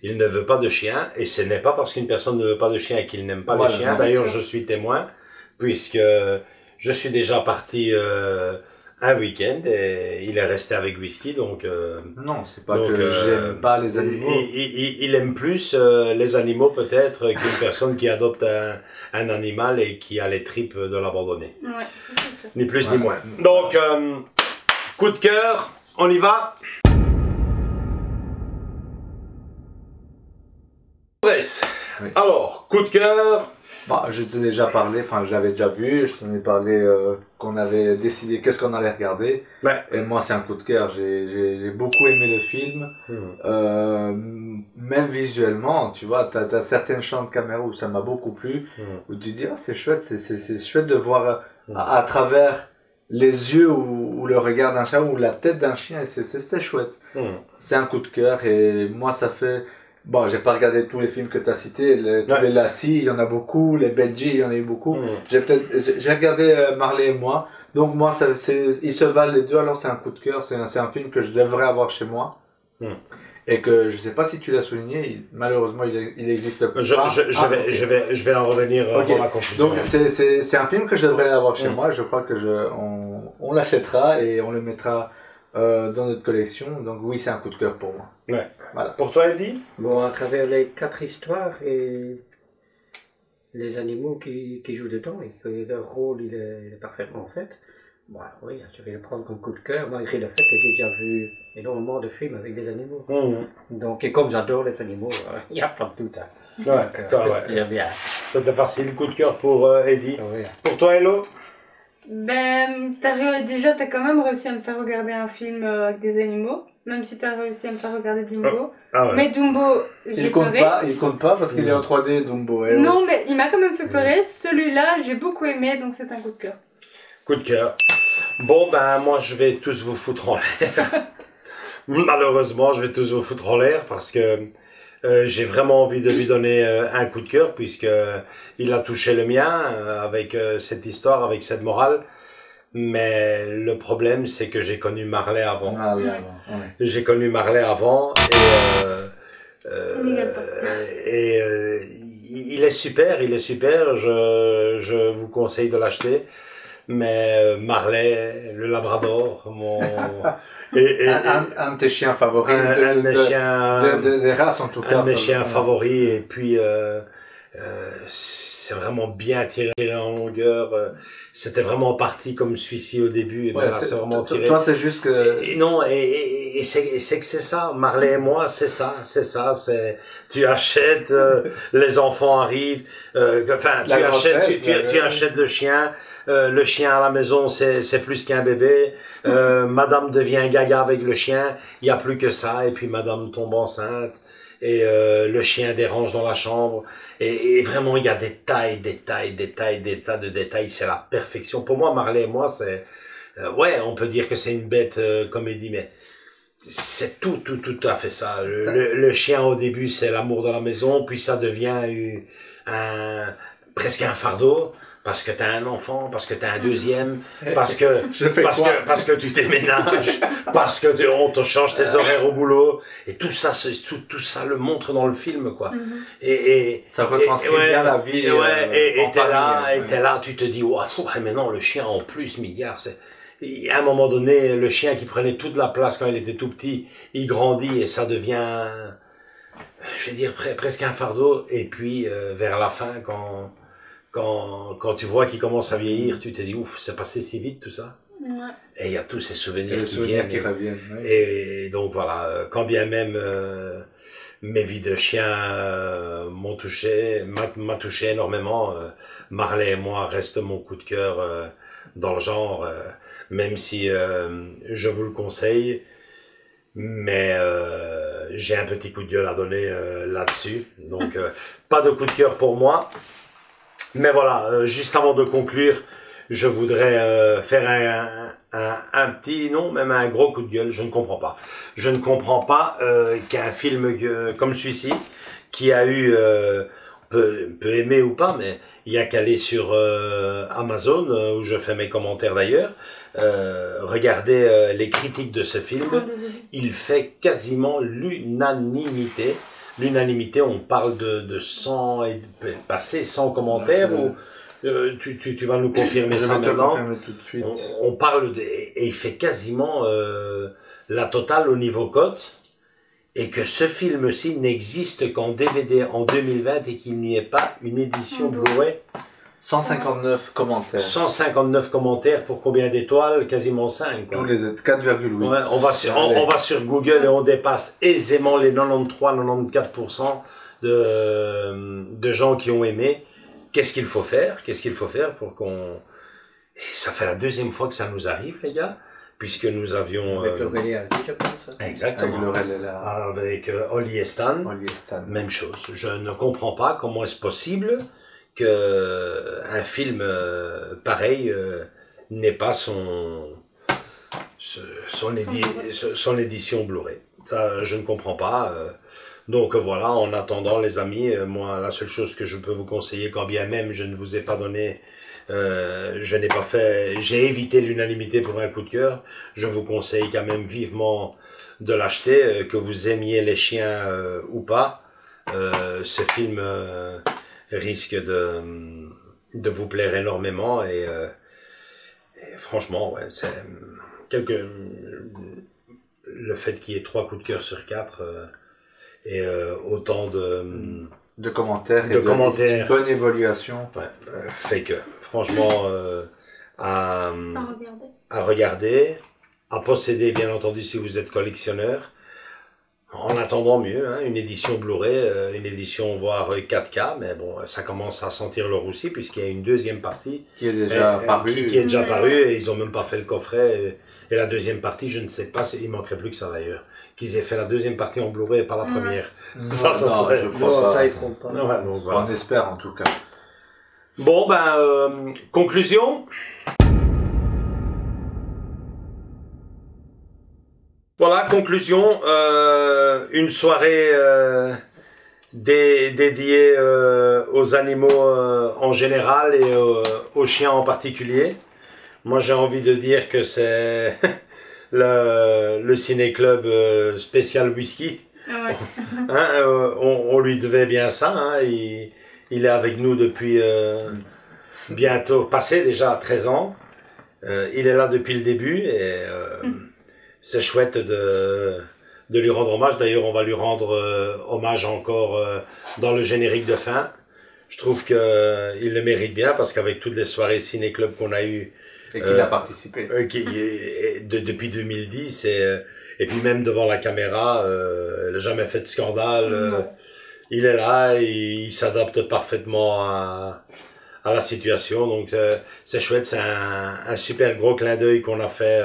il ne veut pas de chien et ce n'est pas parce qu'une personne ne veut pas de chien et qu'il n'aime pas les chiens. D'ailleurs, je suis témoin puisque je suis déjà parti un week-end et il est resté avec Whisky, donc... non, c'est pas que j'aime pas les animaux. Il aime plus les animaux peut-être qu'une personne qui adopte un animal et qui a les tripes de l'abandonner. Ouais, c'est sûr. Ni plus ni moins. Donc, coup de cœur, on y va. Oui. Alors, coup de cœur... Bah, je t'ai déjà parlé, enfin j'avais déjà vu, je t'en ai parlé qu'on avait décidé qu'est-ce qu'on allait regarder. Ouais. Et moi c'est un coup de cœur, j'ai beaucoup aimé le film. Même visuellement, tu vois, t'as certaines champs de caméra où ça m'a beaucoup plu, où tu dis c'est chouette, c'est chouette de voir à travers les yeux ou le regard d'un chien ou la tête d'un chien, et c'est chouette. C'est un coup de cœur et moi ça fait... Bon, j'ai pas regardé tous les films que tu as cités, tous les Lassie, il y en a beaucoup, les Benji, il y en a eu beaucoup. J'ai regardé Marley et moi, donc moi, ils se valent les deux, alors c'est un coup de cœur, c'est un film que je devrais avoir chez moi. Et que je sais pas si tu l'as souligné, malheureusement il existe pas. Je vais en revenir avant la conclusion. Donc c'est un film que je devrais avoir chez moi, je crois que on l'achètera et on le mettra dans notre collection, donc oui c'est un coup de cœur pour moi. Ouais. Voilà. Pour toi Eddie? Bon, à travers les 4 histoires et les animaux qui jouent dedans, et leur rôle il est parfaitement fait. Bon, oui, je vais le prendre comme coup de cœur, malgré le fait que j'ai déjà vu énormément de films avec des animaux. Donc, et comme j'adore les animaux, il n'y a pas de doute. Ouais, bien. C'était facile, coup de cœur pour Eddie. Ouais. Pour toi Hello? Ben, t'as quand même réussi à me faire regarder un film avec des animaux, même si t'as réussi à me faire regarder Dumbo. Mais Dumbo, j'ai pleuré. Il compte pas parce qu'il est en 3D, Dumbo. Non, mais il m'a quand même fait pleurer. Celui-là, j'ai beaucoup aimé, donc c'est un coup de cœur. Coup de cœur. Bon, ben, moi, je vais tous vous foutre en l'air. Malheureusement, je vais tous vous foutre en l'air parce que J'ai vraiment envie de lui donner un coup de cœur puisque il a touché le mien avec cette histoire, avec cette morale. Mais le problème, c'est que j'ai connu Marley avant. Ah oui, avant. Ouais. J'ai connu Marley avant et il est super, il est super. Je vous conseille de l'acheter. Mais Marley, le Labrador, un de tes chiens favoris, un de mes chiens, des races en tout cas. Un de mes chiens favoris, et puis c'est vraiment bien tiré en longueur. C'était vraiment parti comme celui-ci au début, et ouais, là c'est vraiment tiré. Toi c'est juste que... Et c'est que c'est ça, Marley et moi, c'est ça, c'est, tu achètes, les enfants arrivent, enfin, tu achètes le chien à la maison, c'est plus qu'un bébé, madame devient gaga avec le chien, il y a plus que ça, et puis madame tombe enceinte, et le chien dérange dans la chambre, et vraiment il y a des tas de détails, c'est la perfection. Pour moi, Marley et moi, c'est, ouais, on peut dire que c'est une bête comédie, mais c'est tout à fait ça. Le chien au début, c'est l'amour de la maison, puis ça devient presque un fardeau. Parce que t'as un enfant, parce que t'as un deuxième, parce que tu déménages, parce que on te change tes horaires au boulot, et tout ça le montre dans le film, quoi. Et ça retranscrit bien la vie. Et t'es là, tu te dis, ouais, mais non, le chien en plus, milliard, et à un moment donné, le chien qui prenait toute la place quand il était tout petit, il grandit et ça devient, je vais dire, presque un fardeau. Et puis, vers la fin, quand tu vois qu'il commence à vieillir, tu te dis, ouf, c'est passé si vite tout ça. Ouais. Et il y a tous ces souvenirs qui reviennent. Ouais. Et donc voilà, quand bien même mes vies de chien m'a touché énormément, Marley et moi restent mon coup de cœur dans le genre, même si je vous le conseille, mais j'ai un petit coup de gueule à donner là-dessus. Donc pas de coup de cœur pour moi. Mais voilà, juste avant de conclure, je voudrais faire un petit, non, même un gros coup de gueule. Je ne comprends pas. Je ne comprends pas qu'un film comme celui-ci, qui a eu, peut aimer ou pas, mais il y a qu'à aller sur Amazon, où je fais mes commentaires d'ailleurs, regardez les critiques de ce film. Il fait quasiment l'unanimité. L'unanimité, on parle de 100 et passé 100 commentaires, ou tu vas nous confirmer ça maintenant. Tout de suite. On parle et il fait quasiment la totale au niveau cote, et que ce film-ci n'existe qu'en DVD en 2020 et qu'il n'y ait pas une édition Blu-ray. 159 commentaires. 159 commentaires pour combien d'étoiles? Quasiment 5. Tous les 4,8. Ouais, on va sur Google et on dépasse aisément les 93-94% de gens qui ont aimé. Qu'est-ce qu'il faut faire pour qu'on... Et ça fait la deuxième fois que ça nous arrive, les gars, puisque nous avions... Avec Aurélie, je pense. Exactement. Avec Oli et Stan. Même chose. Je ne comprends pas comment est-ce possible qu'un film pareil n'ait pas son édition Blu-ray. Ça, je ne comprends pas. Donc voilà, en attendant les amis, moi la seule chose que je peux vous conseiller, quand bien même je ne vous ai pas donné, j'ai évité l'unanimité pour un coup de cœur, je vous conseille quand même vivement de l'acheter, que vous aimiez les chiens ou pas. Ce film risque de vous plaire énormément, et franchement, ouais, c'est le fait qu'il y ait 3 coups de cœur sur 4 et autant de commentaires, une bonne évaluation, fait que franchement à regarder, à posséder bien entendu si vous êtes collectionneur. En attendant mieux, hein, une édition Blu-ray, une édition voire 4K, mais bon, ça commence à sentir le roussi puisqu'il y a une deuxième partie qui est déjà parue, et ils ont même pas fait le coffret. Et la deuxième partie, je ne sais pas, il manquerait plus que ça d'ailleurs, qu'ils aient fait la deuxième partie en Blu-ray et pas la première. Ça serait... je crois pas. Ça ils feront pas. Ouais, donc, voilà. On espère en tout cas. Bon conclusion. Voilà, conclusion, une soirée dédié aux animaux en général et aux chiens en particulier. Moi, j'ai envie de dire que c'est le ciné-club spécial whisky. Ouais. Hein, on lui devait bien ça. Hein, il est avec nous depuis bientôt, passé déjà 13 ans. Il est là depuis le début et c'est chouette de lui rendre hommage. D'ailleurs, on va lui rendre hommage encore dans le générique de fin. Je trouve qu'il le mérite bien parce qu'avec toutes les soirées ciné-club qu'on a eues, et qu'il a participé. Depuis 2010 et puis même devant la caméra, il n'a jamais fait de scandale. Il est là, il s'adapte parfaitement à la situation. Donc c'est chouette, c'est un super gros clin d'œil qu'on a fait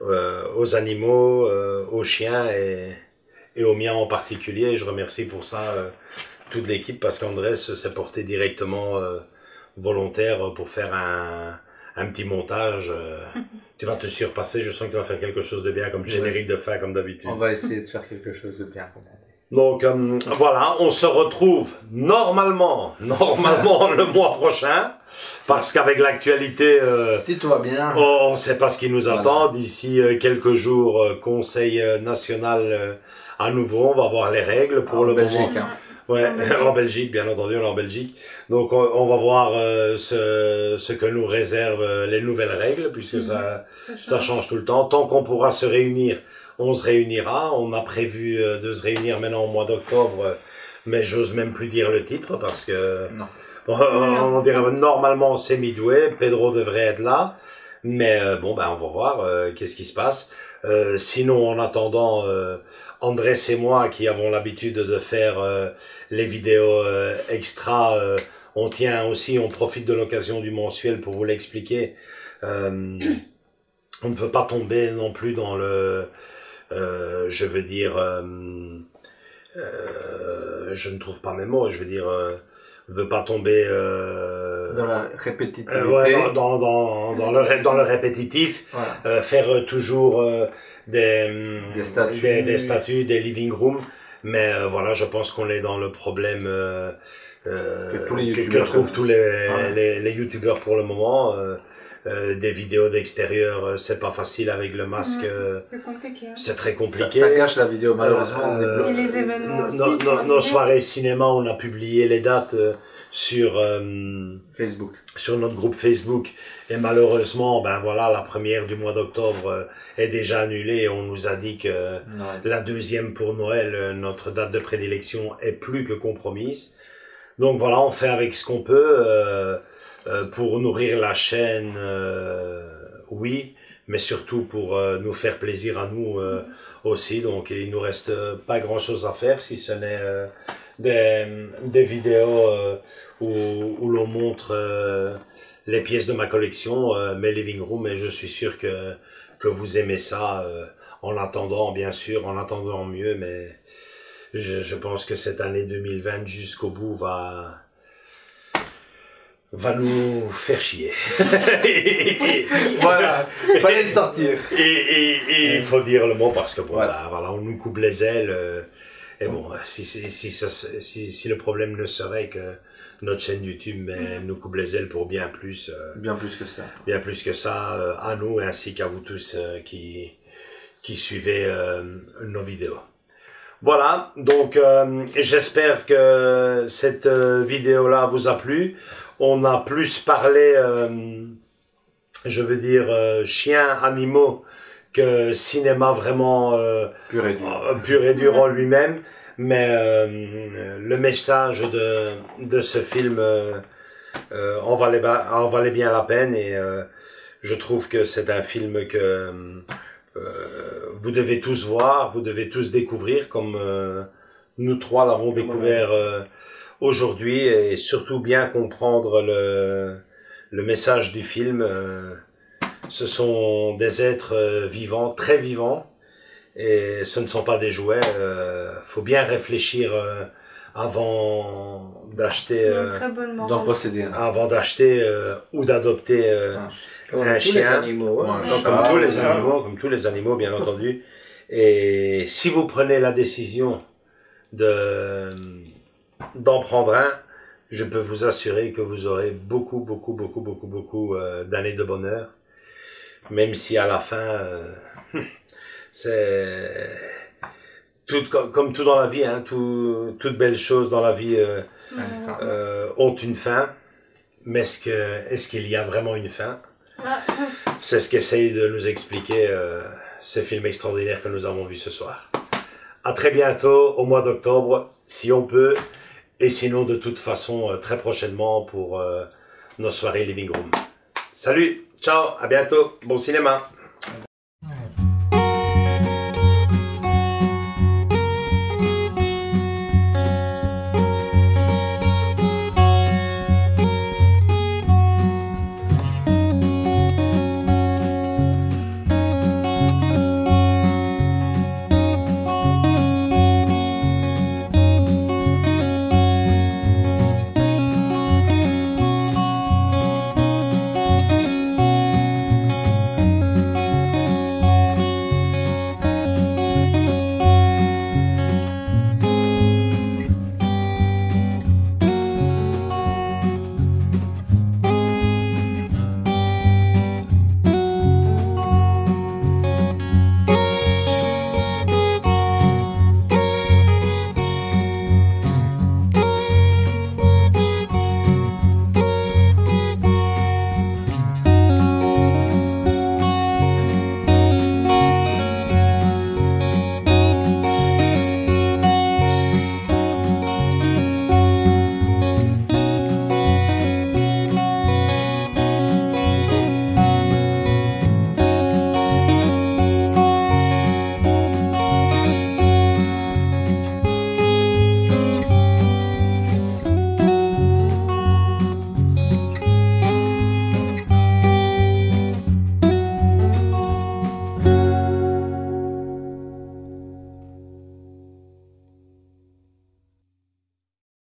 aux animaux, aux chiens et aux miens en particulier. Je remercie pour ça toute l'équipe parce qu'Andrés s'est porté directement volontaire pour faire un petit montage. Tu vas te surpasser, je sens que tu vas faire quelque chose de bien comme générique de fin comme d'habitude. On va essayer de faire quelque chose de bien. Donc voilà, on se retrouve normalement le mois prochain parce qu'avec l'actualité si tout va bien, on ne sait pas ce qui nous attend. D'ici quelques jours, Conseil national à nouveau, on va voir les règles pour le Belgique, moment. Ouais, en Belgique, bien entendu, on est en Belgique. Donc on va voir ce que nous réservent les nouvelles règles puisque ça change tout le temps. Tant qu'on pourra se réunir, on se réunira. On a prévu de se réunir maintenant au mois d'octobre, mais j'ose même plus dire le titre parce que on dirait normalement c'est Midway. Pedro devrait être là, mais bon ben on va voir qu'est-ce qui se passe. Sinon en attendant, Andrés et moi qui avons l'habitude de faire les vidéos extra, on profite de l'occasion du mensuel pour vous l'expliquer. On ne veut pas tomber non plus dans le je veux dire je ne trouve pas mes mots, je veux dire veut pas tomber dans la répétitivité, dans le répétitif, voilà. Faire toujours des statuts, des living rooms, mais voilà, je pense qu'on est dans le problème que trouvent tous les youtubeurs pour le moment. Des vidéos d'extérieur, c'est pas facile avec le masque. C'est compliqué. Hein. C'est très compliqué. Ça gâche la vidéo malheureusement. Et les événements aussi. Nos soirées cinéma, on a publié les dates sur Facebook, sur notre groupe Facebook, et malheureusement, ben voilà, la première du mois d'octobre est déjà annulée. On nous a dit que la deuxième pour Noël, notre date de prédilection, est plus que compromise. Donc voilà, on fait avec ce qu'on peut. Pour nourrir la chaîne, oui, mais surtout pour nous faire plaisir à nous aussi. Donc il nous reste pas grand chose à faire si ce n'est des vidéos où l'on montre les pièces de ma collection, mes living rooms, et je suis sûr que vous aimez ça en attendant, bien sûr, en attendant mieux, mais je pense que cette année 2020 jusqu'au bout va nous faire chier. Voilà, il fallait le sortir. Et il faut dire le mot parce que bon, voilà, on nous coupe les ailes. Et bon, si le problème ne serait que notre chaîne YouTube nous coupe les ailes pour bien plus que ça. Bien plus que ça à nous ainsi qu'à vous tous qui suivez nos vidéos. Voilà, donc j'espère que cette vidéo-là vous a plu. On a plus parlé, je veux dire, chiens, animaux, que cinéma vraiment pur et dur en lui-même. Mais le message de ce film en valait bien la peine, et je trouve que c'est un film que vous devez tous voir, vous devez tous découvrir, comme nous trois l'avons découvert aujourd'hui, et surtout bien comprendre le message du film. Ce sont des êtres vivants, très vivants, et ce ne sont pas des jouets. Faut bien réfléchir avant d'acheter, d'en posséder, avant d'acheter ou d'adopter un chien, comme tous les animaux, bien entendu. Et si vous prenez la décision de d'en prendre un, je peux vous assurer que vous aurez beaucoup d'années de bonheur. Même si à la fin, c'est tout comme tout dans la vie, hein, toutes belles choses dans la vie ont une fin. Mais est-ce qu'il y a vraiment une fin? C'est ce qu'essaye de nous expliquer ce film extraordinaire que nous avons vu ce soir. À très bientôt, au mois d'octobre, si on peut, et sinon de toute façon très prochainement pour nos soirées Living Room. Salut, ciao, à bientôt, bon cinéma.